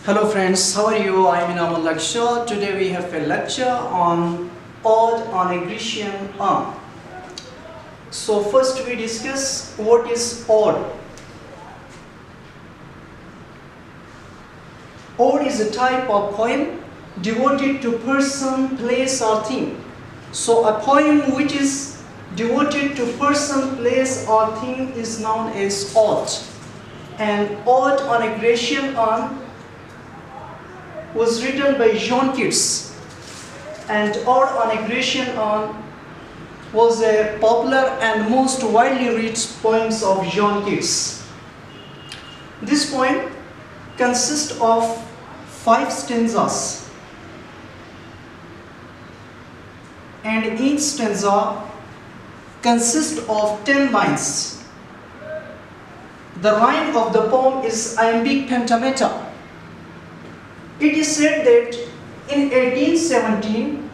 Hello friends, how are you? I am in our lecture. Today we have a lecture on ode on a Grecian arm. So first we discuss what is ode. Ode is a type of poem devoted to person, place or thing. So a poem which is devoted to person, place or thing is known as ode. And ode on a Grecian arm was written by John Keats, and Ode on a Grecian Urn was a popular and most widely read poems of John Keats. This poem consists of 5 stanzas, and each stanza consists of 10 lines. The rhyme of the poem is iambic pentameter. It is said that in 1817,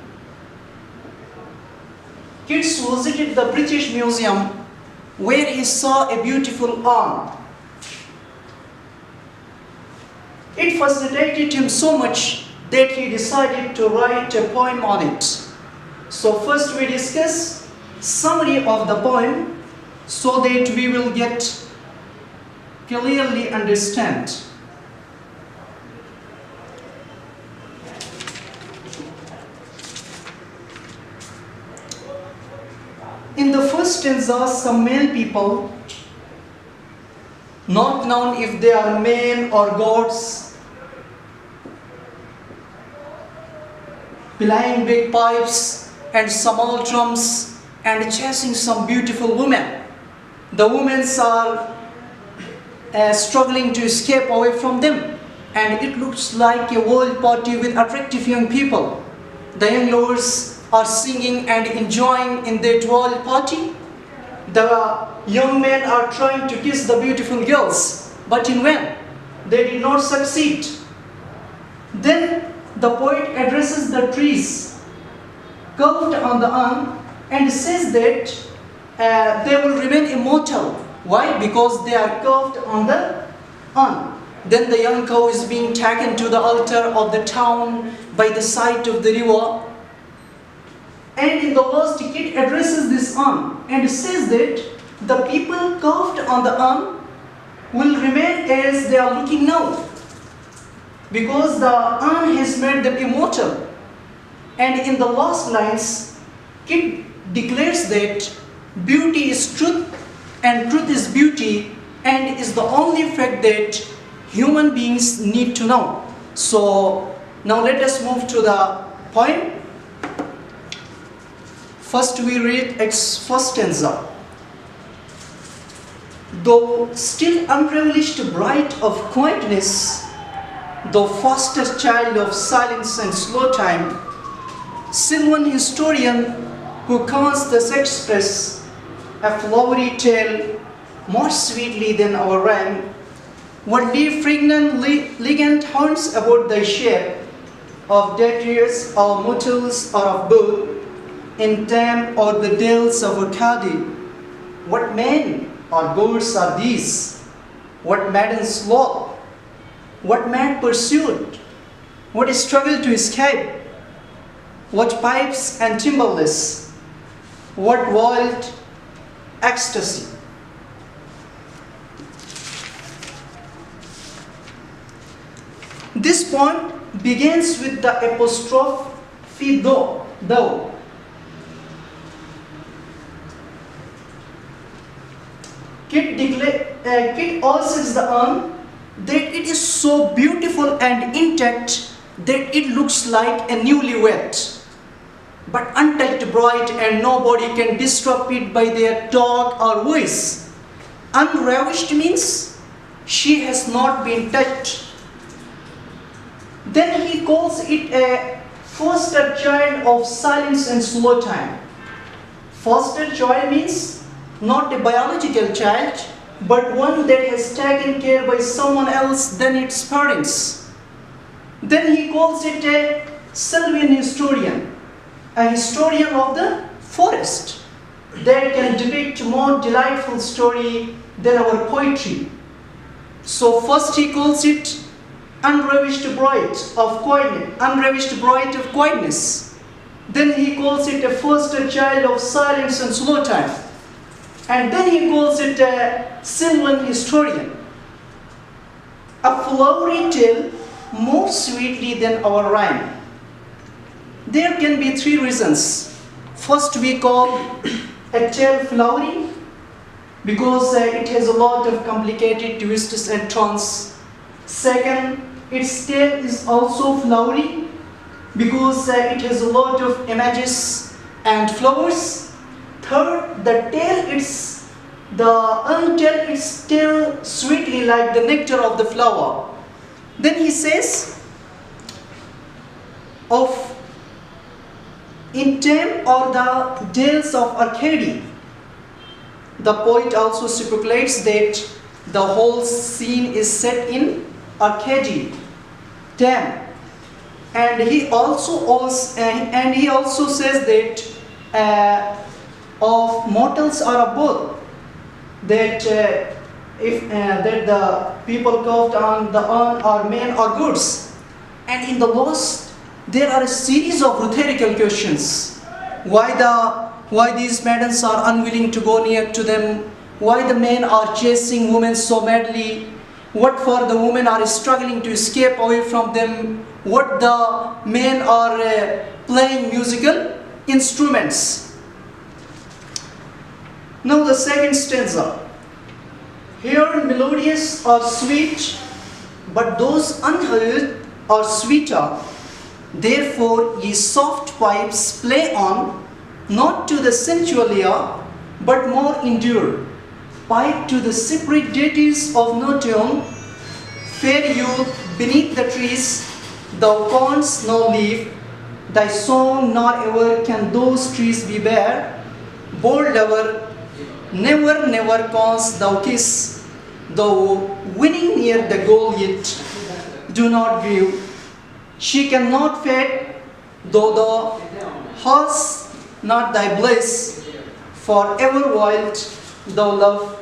Keats visited the British Museum where he saw a beautiful urn. It fascinated him so much that he decided to write a poem on it. So first we discuss summary of the poem so that we will get clearly understand. In the first stanza, some male people, not known if they are men or gods, playing big pipes and small drums and chasing some beautiful women. The women are struggling to escape away from them, and it looks like a world party with attractive young people. The young lovers are singing and enjoying in their world party. The young men are trying to kiss the beautiful girls, but in vain. They did not succeed. Then the poet addresses the trees curved on the urn and says that they will remain immortal. Why? Because they are curved on the urn. Then the young cow is being taken to the altar of the town by the side of the river. And in the last, Keats addresses this urn and says that the people curved on the urn will remain as they are looking now, because the urn has made them immortal. And in the last lines, Keats declares that beauty is truth and truth is beauty, and is the only fact that human beings need to know. So now let us move to the poem. First we read its first stanza. Though still unprivileged bride of quietness, though fastest child of silence and slow time, Sylvan historian who canst thus express a flowery tale more sweetly than our rhyme, what leave fragrant ligand haunts about thy shape of detritus or motels or of birth, in Tam or the dales of Arcady. What men or gods are these? What madden sloth? What mad pursuit? What struggle to escape? What pipes and timberless? What wild ecstasy? This poem begins with the apostrophe thou. Keats asks the urn that it is so beautiful and intact that it looks like a newlywed, but untouched bride, and nobody can disrupt it by their talk or voice. Unravished means she has not been touched. Then he calls it a foster child of silence and slow time. Foster child means not a biological child, but one that has taken care by someone else than its parents. Then he calls it a Sylvan historian, a historian of the forest that can depict more delightful story than our poetry. So first he calls it unravished bright of quietness. Then he calls it a foster child of silence and slow time. And then he calls it a sylvan historian. A flowery tale more sweetly than our rhyme. There can be three reasons. First, we call a tale flowery because it has a lot of complicated twists and turns. Second, its tale is also flowery because it has a lot of images and flowers. Third, the untold is still sweetly like the nectar of the flower. Then he says, in time or the dales of Arcady. The poet also speculates that the whole scene is set in Arcady, Dam. And he also says that of mortals are above, that that the people caught on the urn are men or goods. And in the lost, there are a series of rhetorical questions. Why these maidens are unwilling to go near to them? Why the men are chasing women so madly? What for the women are struggling to escape away from them? What the men are playing musical instruments? Now the second stanza. Here melodious or sweet, but those unheard are sweeter. Therefore ye soft pipes play on, not to the sensual ear, but more endure. Pipe to the separate deities of no tune, fair youth beneath the trees, thou canst no leave, thy song nor ever can those trees be bare. Bold lover, never canst thou kiss, though winning near the goal yet do not grieve. She cannot fade, though thou hast not thy bliss, for ever wilt thou love,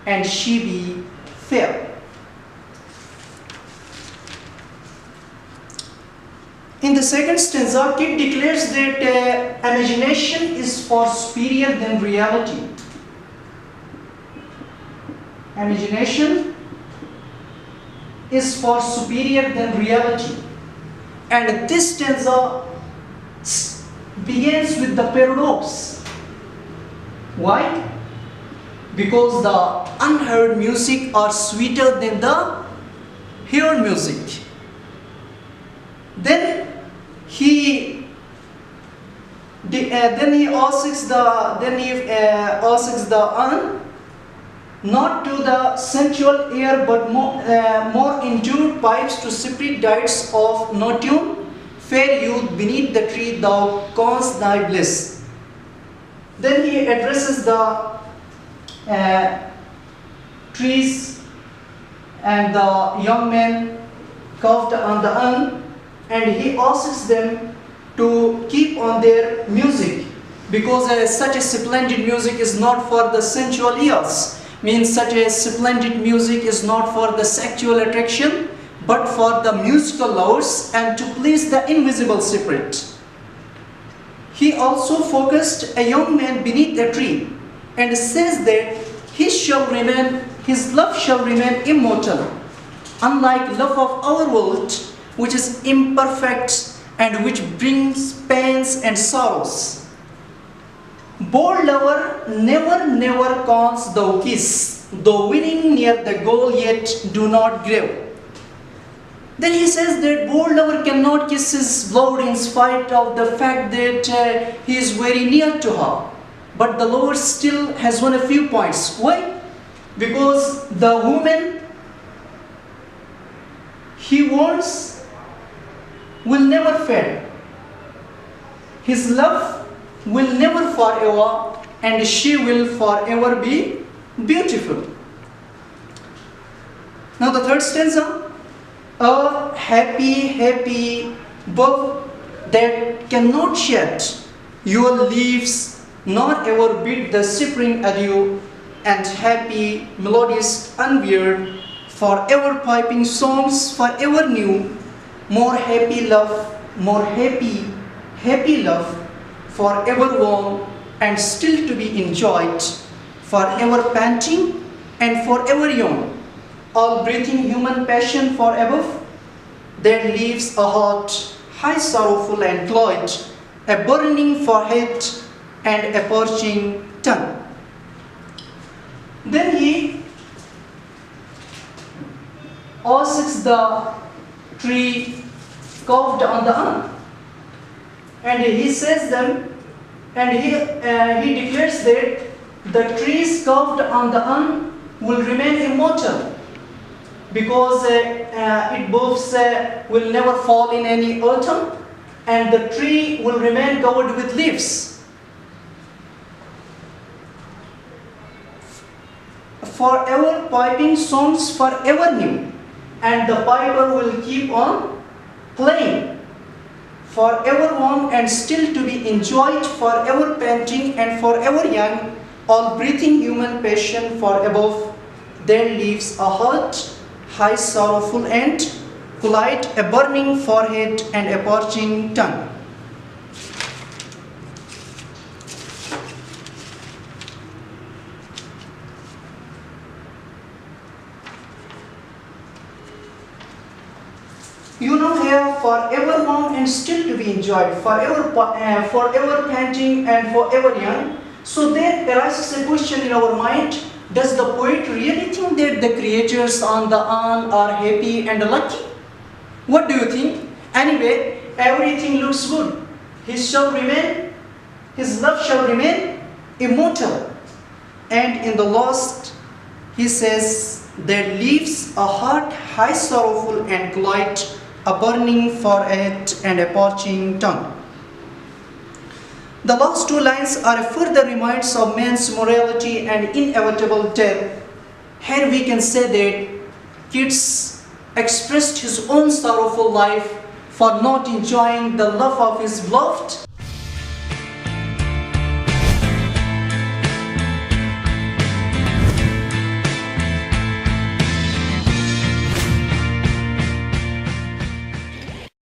and she be fair. In the second stanza, Keats declares that imagination is far superior than reality. Imagination is far superior than reality. And this stanza begins with the paradox. Why? Because the unheard music are sweeter than the heard music. Then he asks the urn, not to the sensual ear, but more endured pipes to separate diets of no tune. Fair youth beneath the tree, thou canst thy bliss. Then he addresses the trees and the young men carved on the urn, and he asks them to keep on their music, because such a splendid music is not for the sensual ears. Means such a splendid music is not for the sexual attraction, but for the musical lovers and to please the invisible spirit. He also focused a young man beneath a tree and says that his love shall remain immortal, unlike love of our world, which is imperfect and which brings pains and sorrows. Bold lover, never canst thou kiss, though winning near the goal yet do not grieve. Then he says that bold lover cannot kiss his lord in spite of the fact that he is very near to her. But the lover still has won a few points. Why? Because the woman he wants will never fade. His love will never forever, and she will forever be beautiful. Now the third stanza. A happy bough that cannot shed your leaves, nor ever bid the spring adieu, and happy, melodious, unweird forever piping songs, forever new, more happy love, more happy, happy love, forever warm and still to be enjoyed, forever panting and forever young, all breathing human passion for above, there leaves a heart high sorrowful and cloyed, a burning forehead and a parching tongue. Then he asks the tree carved on the urn, and he says them, and he declares that the trees carved on the urn will remain immortal because its boughs will never fall in any autumn, and the tree will remain covered with leaves. Forever piping songs forever new, and the piper will keep on playing, forever warm and still to be enjoyed, forever panting and forever young, all breathing human passion for above, there leaves a heart high sorrowful and polite, a burning forehead and a parching tongue. You know here, forever warm and still to be enjoyed, forever panting and forever young. So there arises a question in our mind, does the poet really think that the creatures on the urn are happy and lucky? What do you think? Anyway, everything looks good. His love shall remain immortal. And in the last, he says, there leaves a heart high sorrowful and cloyed, a burning forehead and a parching tongue. The last two lines are a further reminders of man's morality and inevitable death. Here we can say that Keats expressed his own sorrowful life for not enjoying the love of his beloved